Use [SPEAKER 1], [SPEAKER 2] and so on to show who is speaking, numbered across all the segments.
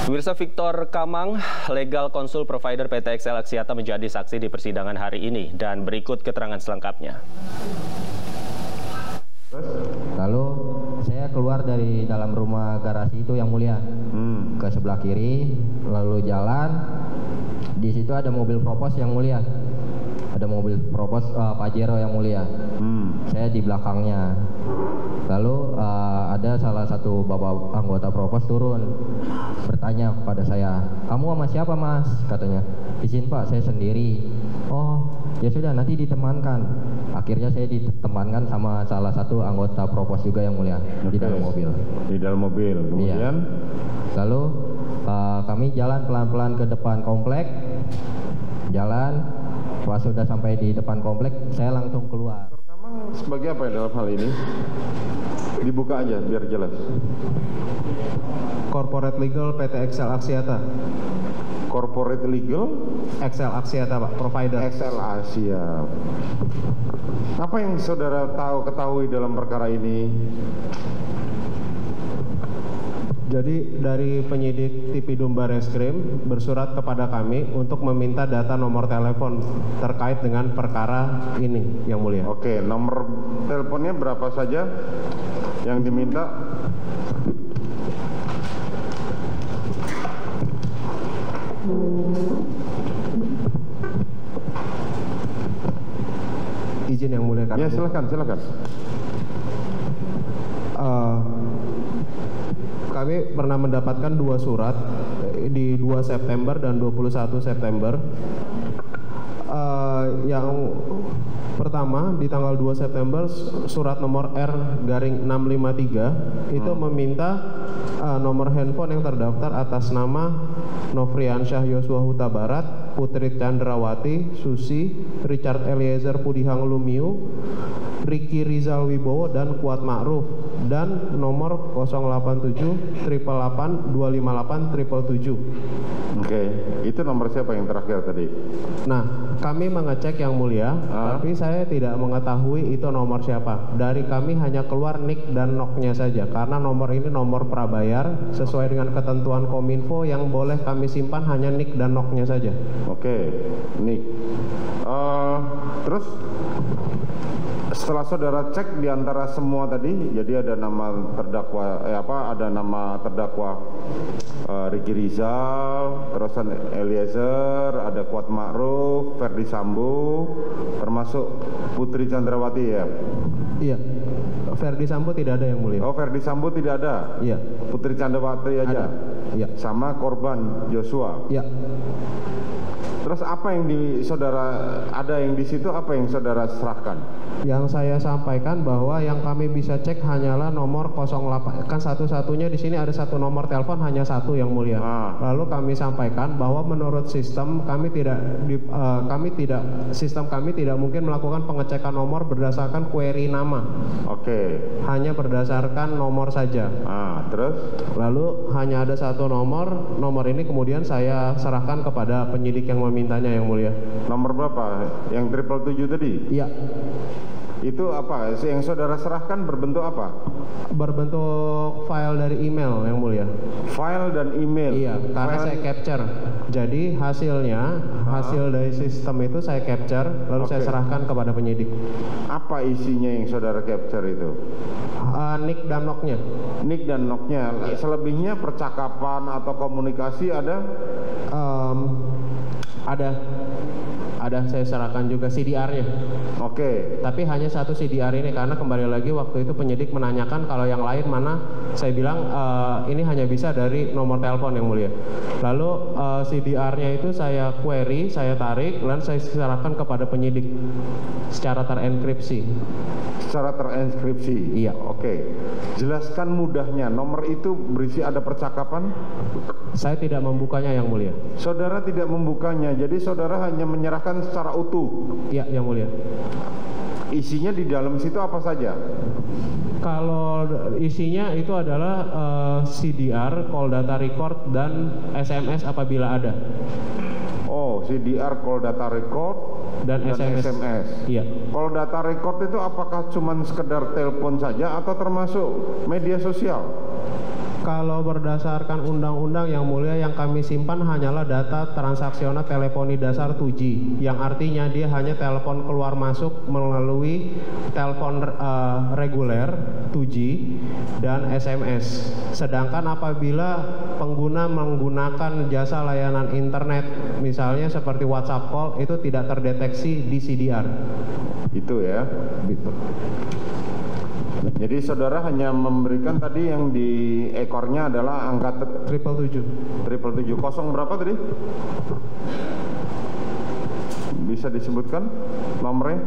[SPEAKER 1] Pemirsa, Victor Kamang, legal konsul provider PT XL Axiata menjadi saksi di persidangan hari ini dan berikut keterangan selengkapnya.
[SPEAKER 2] Lalu saya keluar dari dalam rumah garasi itu yang mulia, ke sebelah kiri, lalu jalan. Di situ ada mobil propos yang mulia, ada mobil propos Pajero yang mulia. Saya di belakangnya. Lalu ada salah satu bapak anggota propos turun, bertanya kepada saya, "Kamu sama siapa, Mas?" katanya. "Izin Pak, saya sendiri." "Oh, ya sudah, nanti ditemankan." Akhirnya saya ditemankan sama salah satu anggota propos juga yang mulia. Di dalam mobil.
[SPEAKER 3] Di dalam mobil. Kemudian?
[SPEAKER 2] Iya. Lalu kami jalan pelan-pelan ke depan komplek. Jalan, pas sudah sampai di depan komplek, saya langsung keluar.
[SPEAKER 3] Kamang sebagai apa ya dalam hal ini? Dibuka aja biar jelas.
[SPEAKER 4] Corporate Legal PT XL Axiata.
[SPEAKER 3] Corporate Legal
[SPEAKER 4] XL Axiata, Pak, provider.
[SPEAKER 3] XL Asia. Apa yang saudara ketahui dalam perkara ini?
[SPEAKER 4] Jadi dari penyidik Tipidum Barreskrim bersurat kepada kami untuk meminta data nomor telepon terkait dengan perkara ini, yang mulia.
[SPEAKER 3] Oke, nomor teleponnya berapa saja yang diminta?
[SPEAKER 4] Izin yang mulia.
[SPEAKER 3] Ya, silakan.
[SPEAKER 4] Kami pernah mendapatkan dua surat di 2 September dan 21 September. Yang pertama di tanggal 2 September surat nomor R-653 itu meminta nomor handphone yang terdaftar atas nama Nofriansyah Yosua Huta Barat, Putri Chandrawati, Susi, Richard Eliezer Pudihang Lumiu, Ricky Rizal Wibowo dan Kuat Ma'ruf, dan nomor 087 888 258 777.
[SPEAKER 3] Oke, itu nomor siapa yang terakhir tadi?
[SPEAKER 4] Nah, kami mengecek yang mulia, tapi saya tidak mengetahui itu nomor siapa. Dari kami hanya keluar NIK dan NOK-nya saja, karena nomor ini nomor prabayar sesuai dengan ketentuan Kominfo yang boleh kami simpan hanya NIK dan NOK-nya saja.
[SPEAKER 3] Oke, NIK. Terus setelah saudara cek di antara semua tadi, jadi ada nama terdakwa, ada nama terdakwa Ricky Rizal, terus Eliezer, ada Kuat Ma'ruf, Ferdi Sambo, termasuk Putri Chandrawati ya?
[SPEAKER 4] Iya, Ferdi Sambo tidak ada yang mulia.
[SPEAKER 3] Oh, Ferdi Sambo tidak ada?
[SPEAKER 4] Iya.
[SPEAKER 3] Putri Chandrawati aja?
[SPEAKER 4] Ada. Iya.
[SPEAKER 3] Sama korban Joshua?
[SPEAKER 4] Iya.
[SPEAKER 3] Terus apa yang ada yang di situ, apa yang saudara serahkan?
[SPEAKER 4] Yang saya sampaikan bahwa yang kami bisa cek hanyalah nomor 08, kan satu-satunya di sini ada satu nomor telepon, hanya satu yang mulia. Lalu kami sampaikan bahwa menurut sistem sistem kami tidak mungkin melakukan pengecekan nomor berdasarkan query nama.
[SPEAKER 3] Oke.
[SPEAKER 4] Hanya berdasarkan nomor saja.
[SPEAKER 3] Terus?
[SPEAKER 4] Lalu hanya ada satu nomor ini kemudian saya serahkan kepada penyidik yang memintanya yang mulia.
[SPEAKER 3] Nomor berapa? Yang 777 tadi?
[SPEAKER 4] Iya.
[SPEAKER 3] Itu apa? Yang saudara serahkan berbentuk apa?
[SPEAKER 4] Berbentuk file dari email yang mulia.
[SPEAKER 3] File dan email?
[SPEAKER 4] Iya, karena saya capture. Jadi hasil dari sistem itu saya capture, lalu saya serahkan kepada penyidik.
[SPEAKER 3] Apa isinya yang saudara capture itu?
[SPEAKER 4] NIK dan NOK-nya.
[SPEAKER 3] NIK dan NOK-nya.
[SPEAKER 4] Iya.
[SPEAKER 3] Selebihnya percakapan atau komunikasi ada?
[SPEAKER 4] Ada saya serahkan juga CDR-nya.
[SPEAKER 3] Oke.
[SPEAKER 4] Tapi hanya satu CDR ini, karena kembali lagi waktu itu penyidik menanyakan kalau yang lain mana. Saya bilang ini hanya bisa dari nomor telepon yang mulia. Lalu CDR-nya itu saya query, saya tarik, dan saya serahkan kepada penyidik secara terenkripsi.
[SPEAKER 3] Secara terenkripsi?
[SPEAKER 4] Iya.
[SPEAKER 3] Oke. Jelaskan mudahnya, nomor itu berisi ada percakapan?
[SPEAKER 4] Saya tidak membukanya yang mulia.
[SPEAKER 3] Saudara tidak membukanya, jadi saudara hanya menyerahkan secara utuh?
[SPEAKER 4] Iya yang mulia.
[SPEAKER 3] Isinya di dalam situ apa saja?
[SPEAKER 4] Kalau isinya itu adalah CDR, call data record, dan SMS apabila ada.
[SPEAKER 3] Oh, CDR, call data record,
[SPEAKER 4] dan SMS. Iya.
[SPEAKER 3] Call data record itu apakah cuma sekedar telepon saja atau termasuk media sosial?
[SPEAKER 4] Kalau berdasarkan undang-undang yang mulia, yang kami simpan hanyalah data transaksional teleponi dasar 2G, yang artinya dia hanya telepon keluar masuk melalui telepon reguler 2G dan SMS. Sedangkan apabila pengguna menggunakan jasa layanan internet, misalnya seperti WhatsApp call, itu tidak terdeteksi di CDR.
[SPEAKER 3] Itu ya.
[SPEAKER 4] Gitu.
[SPEAKER 3] Jadi saudara hanya memberikan tadi yang di ekornya adalah angka
[SPEAKER 4] 777.
[SPEAKER 3] 777. Kosong berapa tadi? Bisa disebutkan nomornya?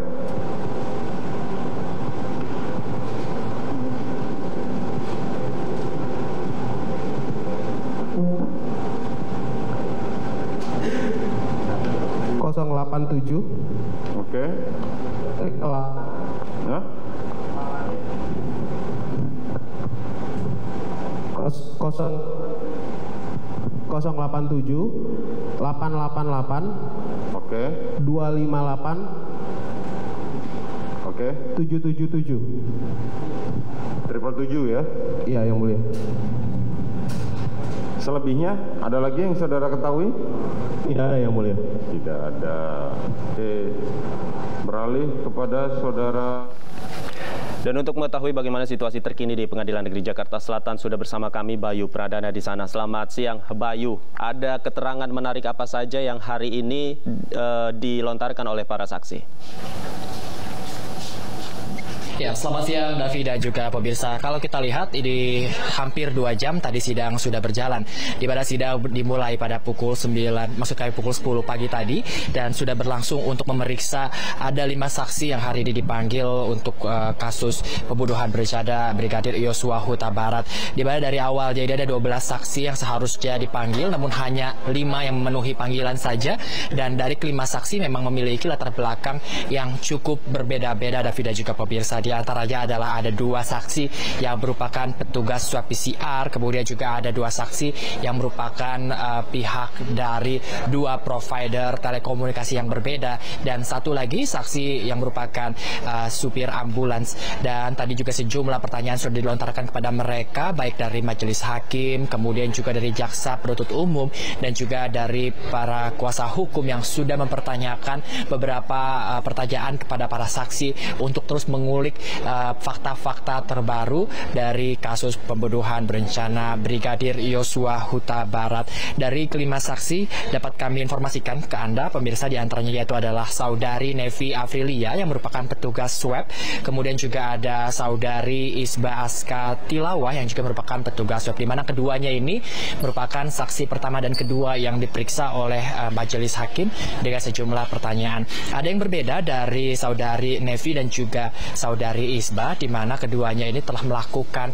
[SPEAKER 4] .087.
[SPEAKER 3] Oke. Ya?
[SPEAKER 4] 087 888
[SPEAKER 3] Oke.
[SPEAKER 4] 258
[SPEAKER 3] Oke.
[SPEAKER 4] 777.
[SPEAKER 3] 777 ya?
[SPEAKER 4] Iya, yang mulia.
[SPEAKER 3] Selebihnya ada lagi yang saudara ketahui?
[SPEAKER 4] Tidak ada, yang mulia.
[SPEAKER 3] Tidak ada. Oke. Beralih kepada saudara.
[SPEAKER 1] Dan untuk mengetahui bagaimana situasi terkini di Pengadilan Negeri Jakarta Selatan, sudah bersama kami Bayu Pradana di sana. Selamat siang, Bayu. Ada keterangan menarik apa saja yang hari ini dilontarkan oleh para saksi?
[SPEAKER 5] Ya, selamat siang Davi dan juga pemirsa. Kalau kita lihat ini hampir 2 jam tadi sidang sudah berjalan. Di mana sidang dimulai pada pukul 9, maksud kami pukul 10 pagi tadi, dan sudah berlangsung untuk memeriksa ada 5 saksi yang hari ini dipanggil untuk kasus pembunuhan berencana Brigadir Yosua Huta Barat. Di mana dari awal jadi ada 12 saksi yang seharusnya dipanggil, namun hanya 5 yang memenuhi panggilan saja. Dan dari kelima saksi memang memiliki latar belakang yang cukup berbeda-beda, Davi dan juga pemirsa. Di antaranya adalah ada 2 saksi yang merupakan petugas swab PCR, kemudian juga ada 2 saksi yang merupakan pihak dari 2 provider telekomunikasi yang berbeda, dan 1 lagi saksi yang merupakan supir ambulans. Dan tadi juga sejumlah pertanyaan sudah dilontarkan kepada mereka, baik dari majelis hakim, kemudian juga dari jaksa penuntut umum, dan juga dari para kuasa hukum yang sudah mempertanyakan beberapa pertanyaan kepada para saksi untuk terus mengulik fakta-fakta terbaru dari kasus pembunuhan berencana Brigadir Yosua Huta Barat. Dari kelima saksi dapat kami informasikan ke Anda pemirsa, diantaranya yaitu adalah saudari Nevi Afrilia yang merupakan petugas swab, kemudian juga ada saudari Isba Aska Tilawah yang juga merupakan petugas swab, di mana keduanya ini merupakan saksi pertama dan kedua yang diperiksa oleh majelis hakim dengan sejumlah pertanyaan. Ada yang berbeda dari saudari Nevi dan juga saudari Isba, di mana keduanya ini telah melakukan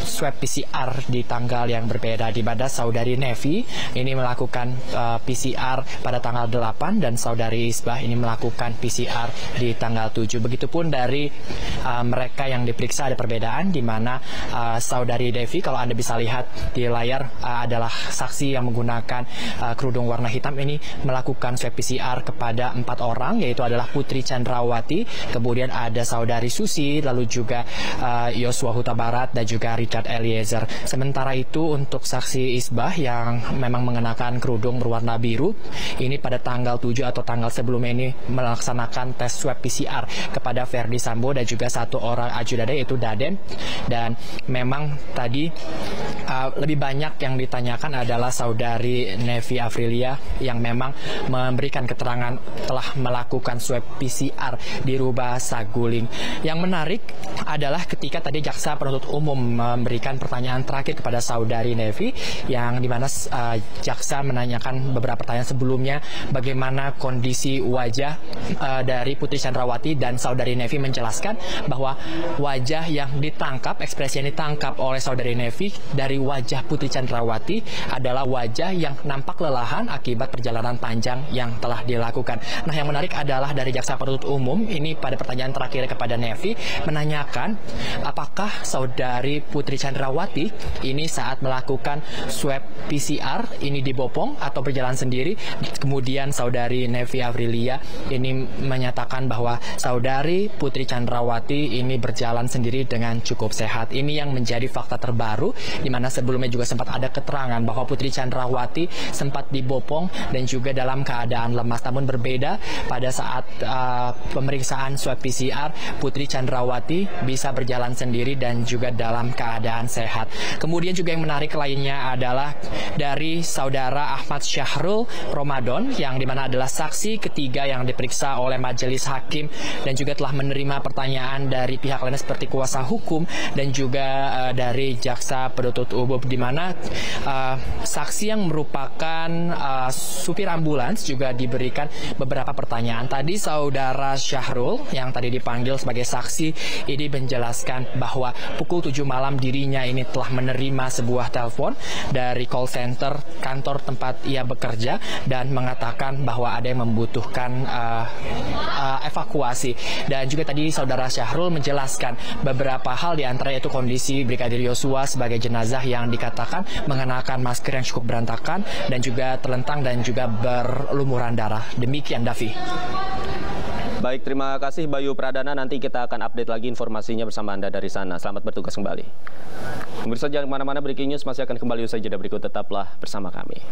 [SPEAKER 5] swab PCR di tanggal yang berbeda, di mana saudari Nevi ini melakukan PCR pada tanggal 8 dan saudari Isba ini melakukan PCR di tanggal 7. Begitupun dari mereka yang diperiksa ada perbedaan, di mana saudari Nevi, kalau Anda bisa lihat di layar, adalah saksi yang menggunakan kerudung warna hitam ini melakukan swab PCR kepada 4 orang, yaitu adalah Putri Chandrawati, kemudian ada saudari Susi, lalu juga Yosua Huta Barat dan juga Richard Eliezer. Sementara itu untuk saksi Isbah yang memang mengenakan kerudung berwarna biru, ini pada tanggal 7 atau tanggal sebelumnya ini melaksanakan tes swab PCR kepada Ferdi Sambo dan juga 1 orang ajudannya yaitu Daden. Dan memang tadi lebih banyak yang ditanyakan adalah saudari Nevi Afrilia yang memang memberikan keterangan telah melakukan swab PCR di Rubah Saguling. Yang menarik adalah ketika tadi jaksa penuntut umum memberikan pertanyaan terakhir kepada saudari Nevi, yang dimana jaksa menanyakan beberapa pertanyaan sebelumnya, bagaimana kondisi wajah dari Putri Chandrawati, dan saudari Nevi menjelaskan bahwa wajah yang ditangkap, ekspresi yang ditangkap oleh saudari Nevi dari wajah Putri Chandrawati adalah wajah yang nampak lelahan akibat perjalanan panjang yang telah dilakukan. Nah, yang menarik adalah dari jaksa penuntut umum ini pada pertanyaan terakhir kepada kepada Nevi menanyakan apakah saudari Putri Chandrawati ini saat melakukan swab PCR ini dibopong atau berjalan sendiri. Kemudian saudari Nevi Afrilia ini menyatakan bahwa saudari Putri Chandrawati ini berjalan sendiri dengan cukup sehat. Ini yang menjadi fakta terbaru, di mana sebelumnya juga sempat ada keterangan bahwa Putri Chandrawati sempat dibopong dan juga dalam keadaan lemas. Namun berbeda pada saat pemeriksaan swab PCR, Putri Chandrawati bisa berjalan sendiri dan juga dalam keadaan sehat. Kemudian juga yang menarik lainnya adalah dari saudara Ahmad Syahrul Ramadan, yang dimana adalah saksi ketiga yang diperiksa oleh majelis hakim dan juga telah menerima pertanyaan dari pihak lainnya seperti kuasa hukum dan juga dari jaksa penuntut umum, di mana saksi yang merupakan supir ambulans juga diberikan beberapa pertanyaan. Tadi saudara Syahrul yang tadi dipanggil sebagai saksi ini menjelaskan bahwa pukul 7 malam dirinya ini telah menerima sebuah telepon dari call center kantor tempat ia bekerja dan mengatakan bahwa ada yang membutuhkan evakuasi. Dan juga tadi saudara Syahrul menjelaskan beberapa hal, di antara yaitu kondisi Brigadir Yosua sebagai jenazah yang dikatakan mengenakan masker yang cukup berantakan dan juga terlentang dan juga berlumuran darah. Demikian, Davi.
[SPEAKER 1] Baik, terima kasih Bayu Pradana. Nanti kita akan update lagi informasinya bersama Anda dari sana. Selamat bertugas kembali. Pemirsa, jangan kemana-mana, breaking news masih akan kembali usai jeda berikut. Tetaplah bersama kami.